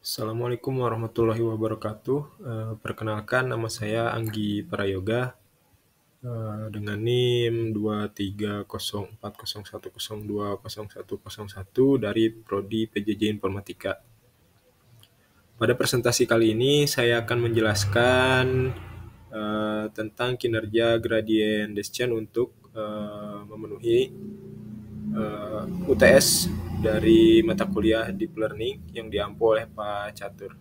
Assalamualaikum warahmatullahi wabarakatuh. Perkenalkan nama saya Anggi Prayoga dengan NIM 2304010200101 dari Prodi PJJ Informatika. Pada presentasi kali ini saya akan menjelaskan tentang kinerja gradient descent untuk memenuhi UTS dari mata kuliah Deep Learning yang diampu oleh Pak Catur.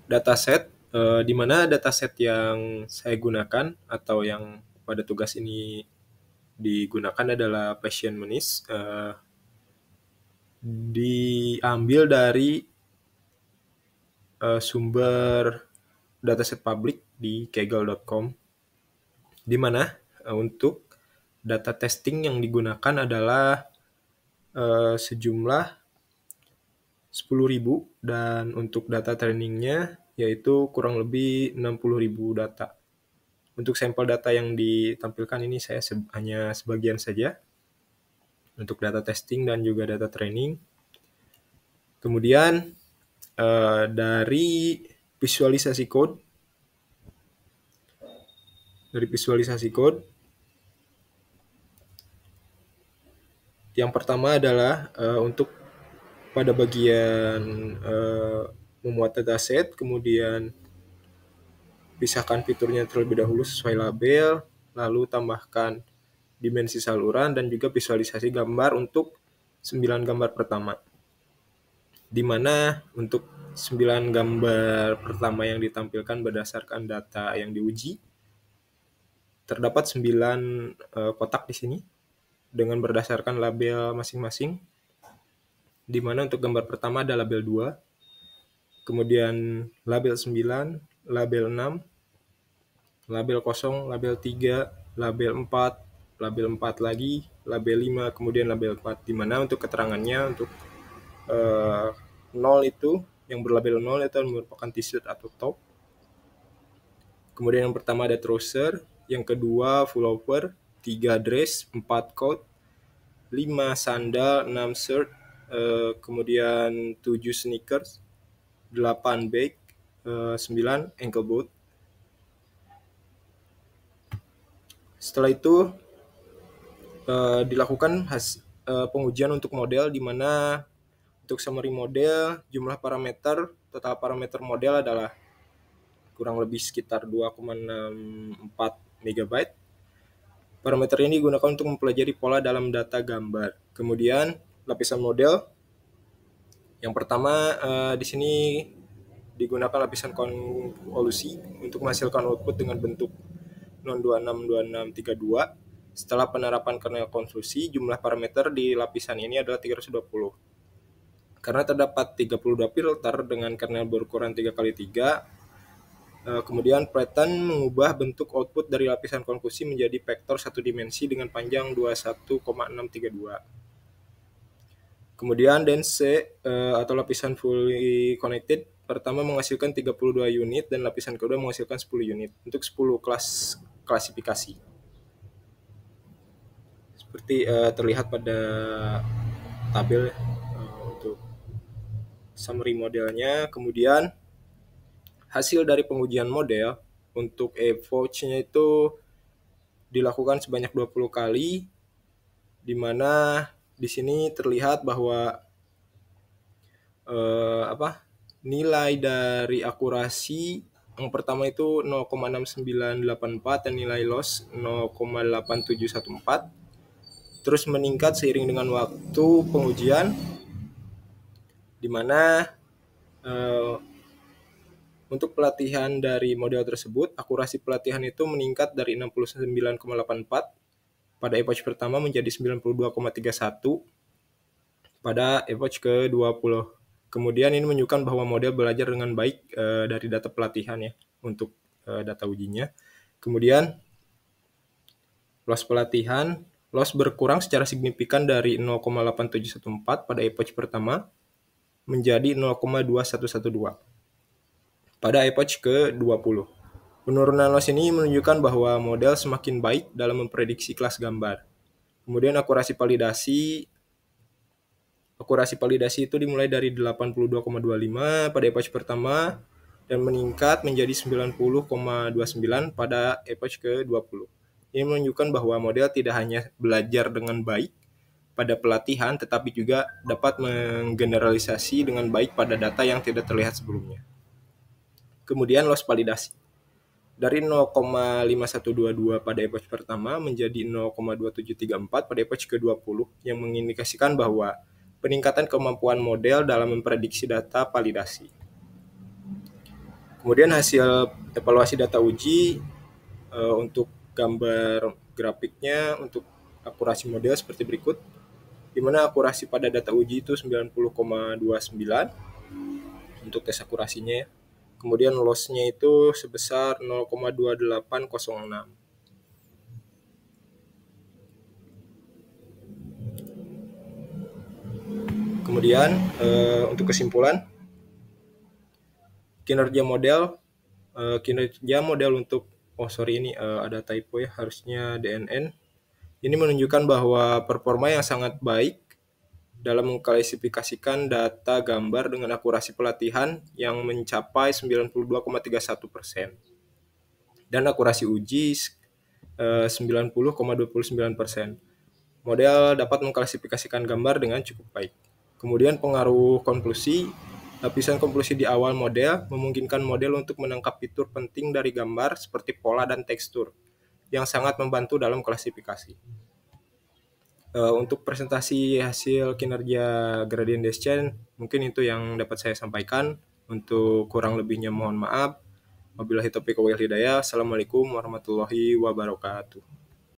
Dataset, di mana dataset yang saya gunakan atau yang pada tugas ini digunakan adalah Passion Manis, diambil dari sumber dataset publik di kaggle.com, di mana untuk data testing yang digunakan adalah sejumlah 10.000 dan untuk data trainingnya yaitu kurang lebih 60.000 data. Untuk sampel data yang ditampilkan ini saya hanya sebagian saja untuk data testing dan juga data training. Kemudian dari visualisasi code, yang pertama adalah untuk pada bagian memuat dataset, kemudian pisahkan fiturnya terlebih dahulu sesuai label, lalu tambahkan dimensi saluran dan juga visualisasi gambar untuk 9 gambar pertama. Di mana untuk 9 gambar pertama yang ditampilkan berdasarkan data yang diuji, terdapat 9 kotak di sini dengan berdasarkan label masing-masing, di mana untuk gambar pertama ada label 2, kemudian label 9, label 6, label 0, label 3, label 4, label 4 lagi, label 5, kemudian label 4, di mana untuk keterangannya untuk 0 itu, yang berlabel 0 itu merupakan t-shirt atau top. Kemudian yang pertama ada trouser, yang kedua pullover, 3 dress, 4 coat, 5 sandal, 6 shirt, kemudian 7 sneakers, 8 bag, 9 ankle boot. Setelah itu dilakukan pengujian untuk model, di mana untuk summary model jumlah parameter, total parameter model adalah kurang lebih sekitar 2,64 MB. Parameter ini digunakan untuk mempelajari pola dalam data gambar. Kemudian lapisan model, yang pertama di sini digunakan lapisan konvolusi untuk menghasilkan output dengan bentuk non 262632. Setelah penerapan kernel konvolusi, jumlah parameter di lapisan ini adalah 320. Karena terdapat 32 filter dengan kernel berukuran 3x3, kemudian Python mengubah bentuk output dari lapisan konvolusi menjadi vektor satu dimensi dengan panjang 21,632. Kemudian dense atau lapisan fully connected pertama menghasilkan 32 unit dan lapisan kedua menghasilkan 10 unit untuk 10 kelas klasifikasi. Seperti terlihat pada tabel untuk summary modelnya. Kemudian hasil dari pengujian model untuk approach-nya itu dilakukan sebanyak 20 kali, di mana di sini terlihat bahwa nilai dari akurasi yang pertama itu 0,6984 dan nilai loss 0,8714, terus meningkat seiring dengan waktu pengujian, di mana untuk pelatihan dari model tersebut, akurasi pelatihan itu meningkat dari 69,84 pada approach pertama menjadi 92,31 pada approach ke-20. Kemudian ini menunjukkan bahwa model belajar dengan baik dari data pelatihan ya untuk data ujinya. Kemudian loss pelatihan, loss berkurang secara signifikan dari 0,8714 pada approach pertama menjadi 0,2112 pada approach ke-20. Penurunan loss ini menunjukkan bahwa model semakin baik dalam memprediksi kelas gambar. Kemudian akurasi validasi Akurasi validasi itu dimulai dari 82,25 pada epoch pertama dan meningkat menjadi 90,29 pada epoch ke-20. Ini menunjukkan bahwa model tidak hanya belajar dengan baik pada pelatihan, tetapi juga dapat menggeneralisasi dengan baik pada data yang tidak terlihat sebelumnya. Kemudian loss validasi. Dari 0,5122 pada epoch pertama menjadi 0,2734 pada epoch ke-20 yang mengindikasikan bahwa peningkatan kemampuan model dalam memprediksi data validasi. Kemudian hasil evaluasi data uji untuk gambar grafiknya untuk akurasi model seperti berikut, di mana akurasi pada data uji itu 90,29 untuk tes akurasinya. Kemudian loss-nya itu sebesar 0,2806. Kemudian untuk kesimpulan, kinerja model untuk ada typo ya, harusnya DNN. Ini menunjukkan bahwa performa yang sangat baik dalam mengklasifikasikan data gambar dengan akurasi pelatihan yang mencapai 92,31% dan akurasi uji 90,29%. Model dapat mengklasifikasikan gambar dengan cukup baik. Kemudian pengaruh konklusi. Lapisan konklusi di awal model memungkinkan model untuk menangkap fitur penting dari gambar seperti pola dan tekstur yang sangat membantu dalam klasifikasi. Untuk presentasi hasil kinerja gradient descent, mungkin itu yang dapat saya sampaikan. Untuk kurang lebihnya mohon maaf. Wabillahi taufiq wal hidayah. Assalamualaikum warahmatullahi wabarakatuh.